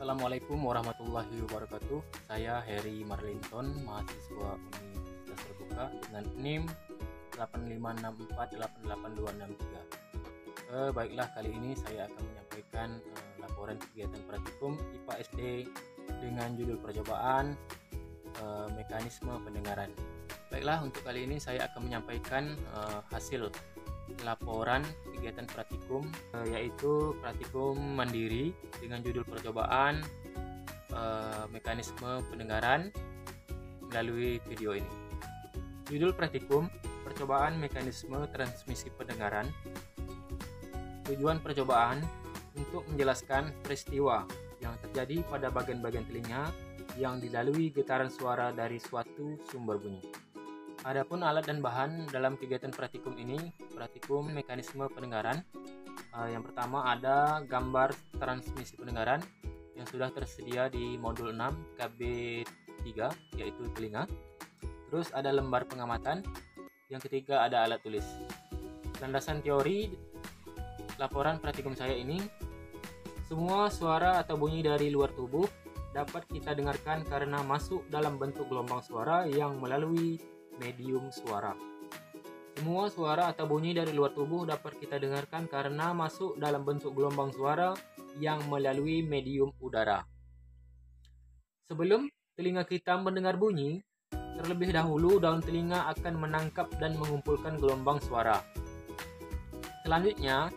Assalamualaikum warahmatullahi wabarakatuh. Saya Heri Marlinton, mahasiswa Universitas Terbuka dengan NIM 856488263. Baiklah, kali ini saya akan menyampaikan laporan kegiatan praktikum IPA SD dengan judul percobaan mekanisme pendengaran. Baiklah, untuk kali ini saya akan menyampaikan hasil laporan kegiatan praktikum, yaitu praktikum mandiri dengan judul percobaan mekanisme pendengaran melalui video ini. Judul praktikum percobaan mekanisme transmisi pendengaran. Tujuan percobaan untuk menjelaskan peristiwa yang terjadi pada bagian-bagian telinga yang dilalui getaran suara dari suatu sumber bunyi. Adapun alat dan bahan dalam kegiatan praktikum ini, praktikum mekanisme pendengaran. Yang pertama ada gambar transmisi pendengaran yang sudah tersedia di modul 6 KB3, yaitu telinga. Terus ada lembar pengamatan. Yang ketiga ada alat tulis. Landasan teori laporan praktikum saya ini, semua suara atau bunyi dari luar tubuh dapat kita dengarkan karena masuk dalam bentuk gelombang suara yang melalui medium suara. Semua suara atau bunyi dari luar tubuh dapat kita dengarkan karena masuk dalam bentuk gelombang suara yang melalui medium udara. Sebelum telinga kita mendengar bunyi, terlebih dahulu daun telinga akan menangkap dan mengumpulkan gelombang suara. Selanjutnya,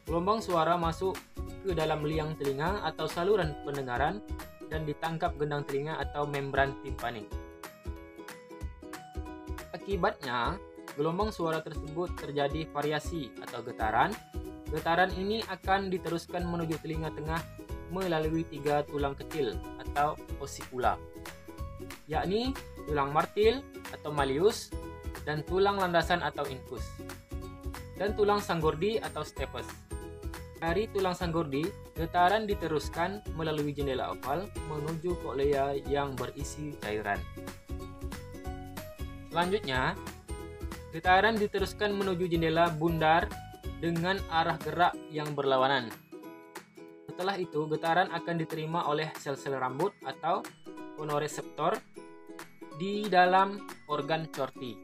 gelombang suara masuk ke dalam liang telinga atau saluran pendengaran dan ditangkap gendang telinga atau membran timpani. Akibatnya, gelombang suara tersebut terjadi variasi atau getaran. Getaran ini akan diteruskan menuju telinga tengah melalui 3 tulang kecil atau osikula, yakni tulang martil atau malleus, dan tulang landasan atau incus, dan tulang sanggordi atau stapes. Dari tulang sanggordi, getaran diteruskan melalui jendela oval menuju koklea yang berisi cairan. Selanjutnya, getaran diteruskan menuju jendela bundar dengan arah gerak yang berlawanan. Setelah itu, getaran akan diterima oleh sel-sel rambut atau fonoreseptor di dalam organ corti.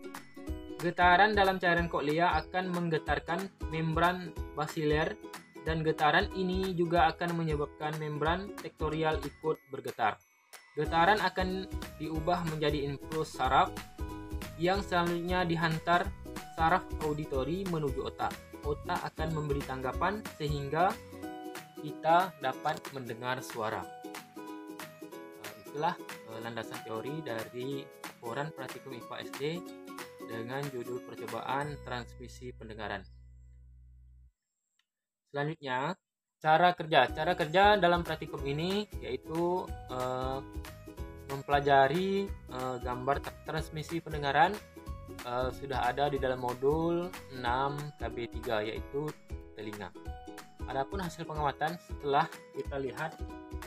Getaran dalam cairan koklea akan menggetarkan membran basiler, dan getaran ini juga akan menyebabkan membran tektorial ikut bergetar. Getaran akan diubah menjadi impuls saraf yang selanjutnya dihantar saraf auditori menuju otak. Otak akan memberi tanggapan sehingga kita dapat mendengar suara. Itulah landasan teori dari laporan praktikum IPA SD dengan judul percobaan transmisi pendengaran. Selanjutnya, cara kerja. Cara kerja dalam praktikum ini yaitu mempelajari gambar transmisi pendengaran. Sudah ada di dalam modul 6 KB3, yaitu telinga. Adapun hasil pengamatan setelah kita lihat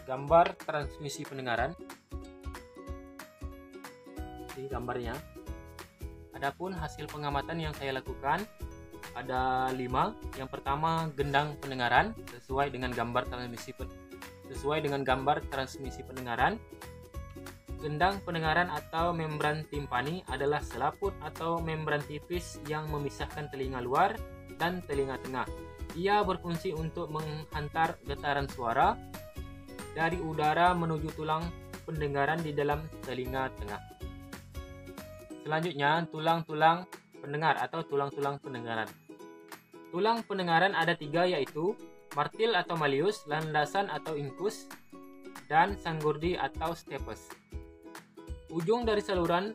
gambar transmisi pendengaran di gambarnya. Adapun hasil pengamatan yang saya lakukan ada 5. Yang pertama, gendang pendengaran sesuai dengan gambar transmisi pendengaran. Gendang pendengaran atau membran timpani adalah selaput atau membran tipis yang memisahkan telinga luar dan telinga tengah. Ia berfungsi untuk menghantar getaran suara dari udara menuju tulang pendengaran di dalam telinga tengah. Selanjutnya, tulang-tulang pendengar atau tulang-tulang pendengaran. Tulang pendengaran ada 3, yaitu martil atau malleus, landasan atau incus, dan sanggordi atau stapes. Ujung dari saluran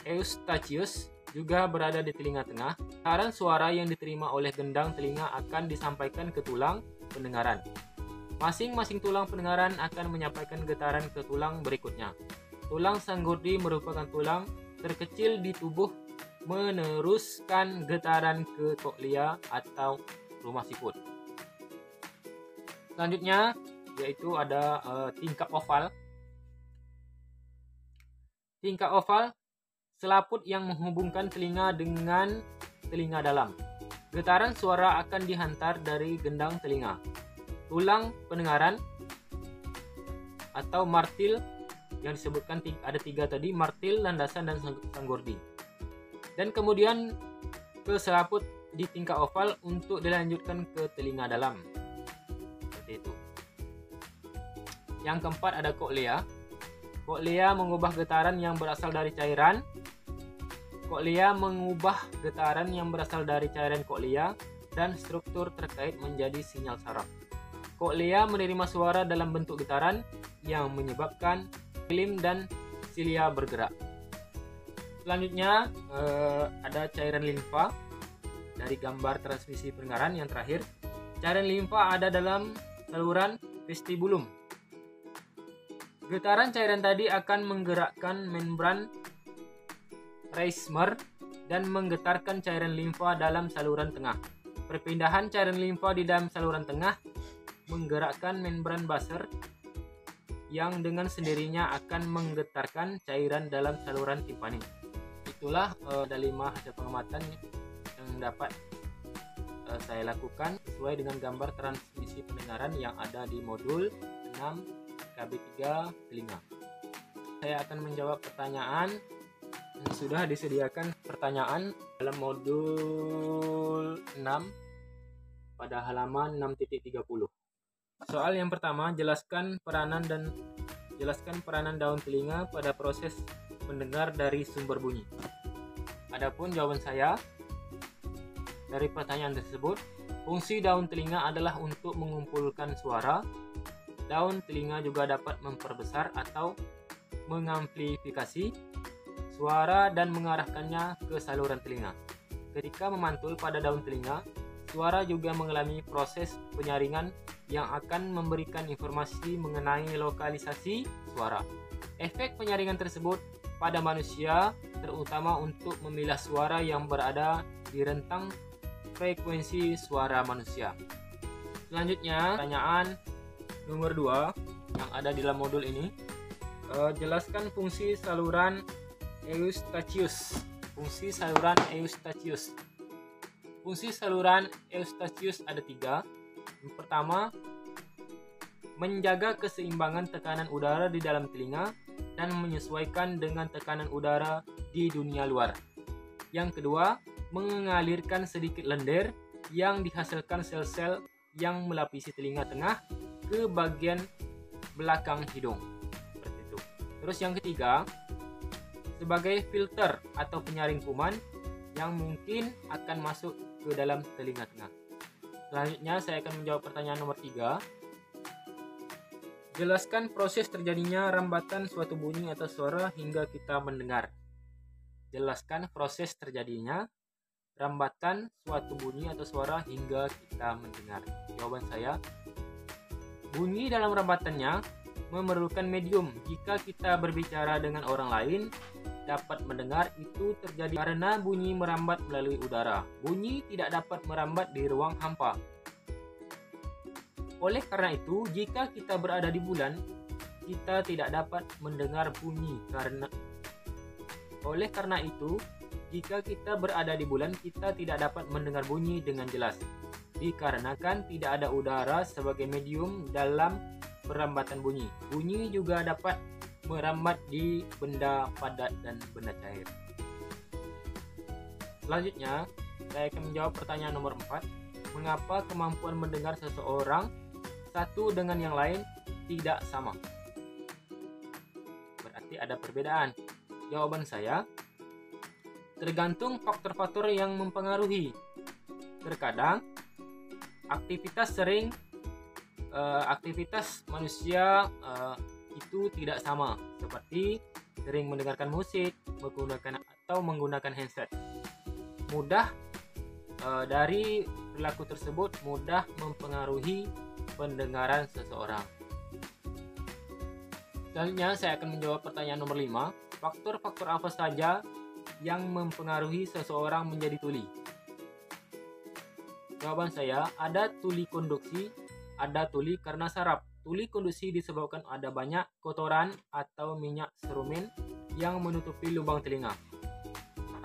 eustachius juga berada di telinga tengah. Getaran suara yang diterima oleh gendang telinga akan disampaikan ke tulang pendengaran. Masing-masing tulang pendengaran akan menyampaikan getaran ke tulang berikutnya. Tulang sanggordi merupakan tulang terkecil di tubuh, meneruskan getaran ke koklea atau rumah siput. Selanjutnya yaitu ada tingkap oval. Tingkap oval, selaput yang menghubungkan telinga dengan telinga dalam. Getaran suara akan dihantar dari gendang telinga. Tulang pendengaran atau martil yang disebutkan ada 3 tadi, martil, landasan, dan sanggurdi. Dan kemudian ke selaput di tingkat oval untuk dilanjutkan ke telinga dalam. Seperti itu. Yang keempat ada koklea. Koklea mengubah getaran yang berasal dari cairan. Koklea mengubah getaran yang berasal dari cairan koklea dan struktur terkait menjadi sinyal saraf. Koklea menerima suara dalam bentuk getaran yang menyebabkan film dan silia bergerak. Selanjutnya ada cairan limfa. Dari gambar transmisi pendengaran yang terakhir, cairan limfa ada dalam saluran vestibulum. Getaran cairan tadi akan menggerakkan membran Reisner dan menggetarkan cairan limfa dalam saluran tengah. Perpindahan cairan limfa di dalam saluran tengah menggerakkan membran Basser yang dengan sendirinya akan menggetarkan cairan dalam saluran timpani. Itulah ada 5 hasil pengamatan yang dapat saya lakukan sesuai dengan gambar transmisi pendengaran yang ada di modul 6 KB3 telinga. Saya akan menjawab pertanyaan. Sudah disediakan pertanyaan dalam modul 6 pada halaman 6.30. Soal yang pertama, jelaskan peranan daun telinga pada proses mendengar dari sumber bunyi. Adapun jawaban saya dari pertanyaan tersebut, fungsi daun telinga adalah untuk mengumpulkan suara. Daun telinga juga dapat memperbesar atau mengamplifikasi suara dan mengarahkannya ke saluran telinga. Ketika memantul pada daun telinga, suara juga mengalami proses penyaringan yang akan memberikan informasi mengenai lokalisasi suara. Efek penyaringan tersebut pada manusia terutama untuk memilah suara yang berada di rentang frekuensi suara manusia. Selanjutnya, pertanyaan nomor 2 yang ada di dalam modul ini. Jelaskan fungsi saluran Eustachius. Fungsi saluran Eustachius. Fungsi saluran Eustachius ada 3. Yang pertama, menjaga keseimbangan tekanan udara di dalam telinga dan menyesuaikan dengan tekanan udara di dunia luar. Yang kedua, mengalirkan sedikit lendir yang dihasilkan sel-sel yang melapisi telinga tengah ke bagian belakang hidung. Seperti itu. Terus yang ketiga, sebagai filter atau penyaring kuman yang mungkin akan masuk ke dalam telinga tengah. Selanjutnya saya akan menjawab pertanyaan nomor 3. Jelaskan proses terjadinya rambatan suatu bunyi atau suara hingga kita mendengar. Jelaskan proses terjadinya rambatan suatu bunyi atau suara hingga kita mendengar. Jawaban saya, bunyi dalam rambatannya memerlukan medium. Jika kita berbicara dengan orang lain, dapat mendengar itu terjadi karena bunyi merambat melalui udara. Bunyi tidak dapat merambat di ruang hampa. Oleh karena itu, jika kita berada di bulan, kita tidak dapat mendengar bunyi Oleh karena itu, jika kita berada di bulan, kita tidak dapat mendengar bunyi dengan jelas. Dikarenakan tidak ada udara sebagai medium dalam perambatan bunyi. Bunyi juga dapat merambat di benda padat dan benda cair. Selanjutnya, saya akan menjawab pertanyaan nomor 4. Mengapa kemampuan mendengar seseorang satu dengan yang lain tidak sama? Berarti ada perbedaan. Jawaban saya, tergantung faktor-faktor yang mempengaruhi. Terkadang, aktivitas manusia itu tidak sama, seperti sering mendengarkan musik, menggunakan handset. Dari perilaku tersebut mudah mempengaruhi pendengaran seseorang. Selanjutnya saya akan menjawab pertanyaan nomor 5. Faktor-faktor apa saja yang mempengaruhi seseorang menjadi tuli? Jawaban saya, ada tuli konduksi, ada tuli karena saraf. Tuli konduksi disebabkan ada banyak kotoran atau minyak serumen yang menutupi lubang telinga.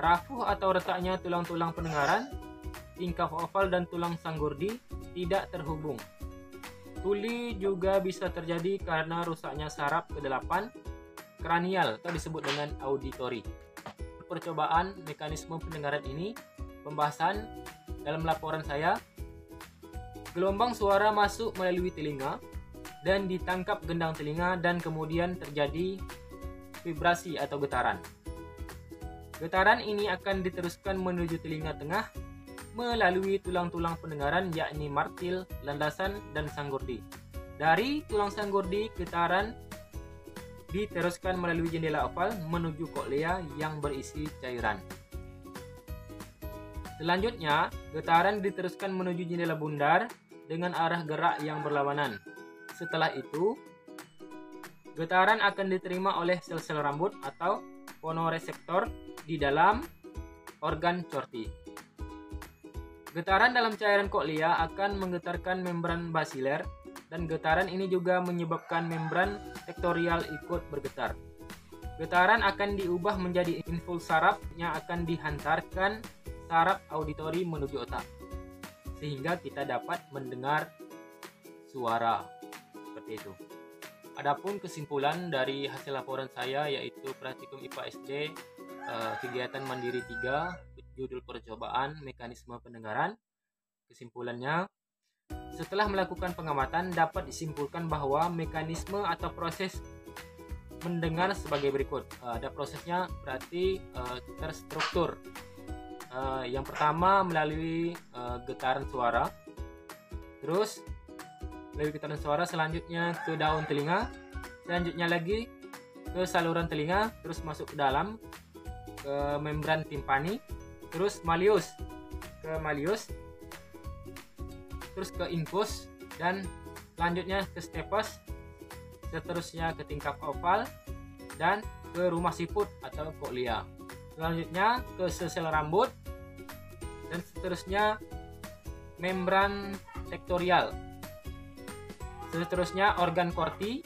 Rafuh atau retaknya tulang-tulang pendengaran, tingkap oval dan tulang sanggurdi tidak terhubung. Tuli juga bisa terjadi karena rusaknya saraf ke-8 kranial atau disebut dengan auditori. Percobaan mekanisme pendengaran ini pembahasan dalam laporan saya. Gelombang suara masuk melalui telinga dan ditangkap gendang telinga dan kemudian terjadi vibrasi atau getaran. Getaran ini akan diteruskan menuju telinga tengah melalui tulang-tulang pendengaran yakni martil, landasan, dan sanggurdi. Dari tulang sanggurdi, getaran diteruskan melalui jendela oval menuju koklea yang berisi cairan. Selanjutnya, getaran diteruskan menuju jendela bundar dengan arah gerak yang berlawanan. Setelah itu, getaran akan diterima oleh sel-sel rambut atau fonoreseptor di dalam organ corti. Getaran dalam cairan koklea akan menggetarkan membran basiler dan getaran ini juga menyebabkan membran tektorial ikut bergetar. Getaran akan diubah menjadi impuls saraf yang akan dihantarkan saraf auditori menuju otak sehingga kita dapat mendengar suara seperti itu. Adapun kesimpulan dari hasil laporan saya yaitu praktikum IPA SD kegiatan mandiri 3 judul percobaan mekanisme pendengaran. Kesimpulannya, setelah melakukan pengamatan dapat disimpulkan bahwa mekanisme atau proses mendengar sebagai berikut. Ada prosesnya berarti terstruktur. Yang pertama melalui getaran suara, terus melalui getaran suara selanjutnya ke daun telinga, selanjutnya lagi ke saluran telinga, terus masuk ke dalam ke membran timpani, terus malleus ke malleus, terus ke infus, dan selanjutnya ke stapes, seterusnya ke tingkap oval dan ke rumah siput atau koklea, selanjutnya ke sel rambut, dan seterusnya membran tektorial, seterusnya organ korti,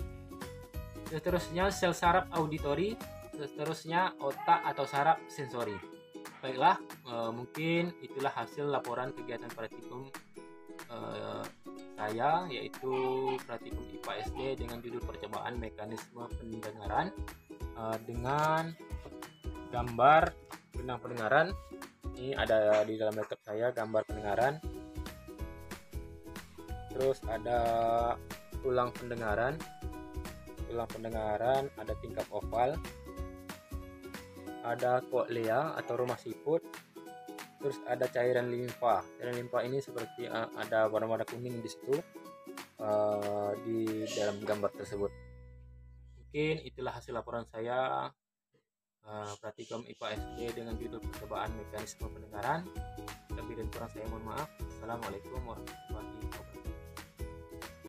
seterusnya sel saraf auditori, seterusnya otak atau saraf sensori. Baiklah, mungkin itulah hasil laporan kegiatan praktikum saya, yaitu praktikum IPA SD dengan judul percobaan mekanisme pendengaran dengan gambar gendang pendengaran. Ini ada di dalam laptop saya gambar pendengaran, terus ada tulang pendengaran, ada tingkap oval, ada koklea atau rumah siput, terus ada cairan limfa. Cairan limfa ini seperti ada warna-warna kuning di situ di dalam gambar tersebut. Mungkin itulah hasil laporan saya praktikum IPA SD dengan judul percobaan mekanisme pendengaran. Lebih dan kurang saya mohon maaf. Assalamualaikum warahmatullahi wabarakatuh.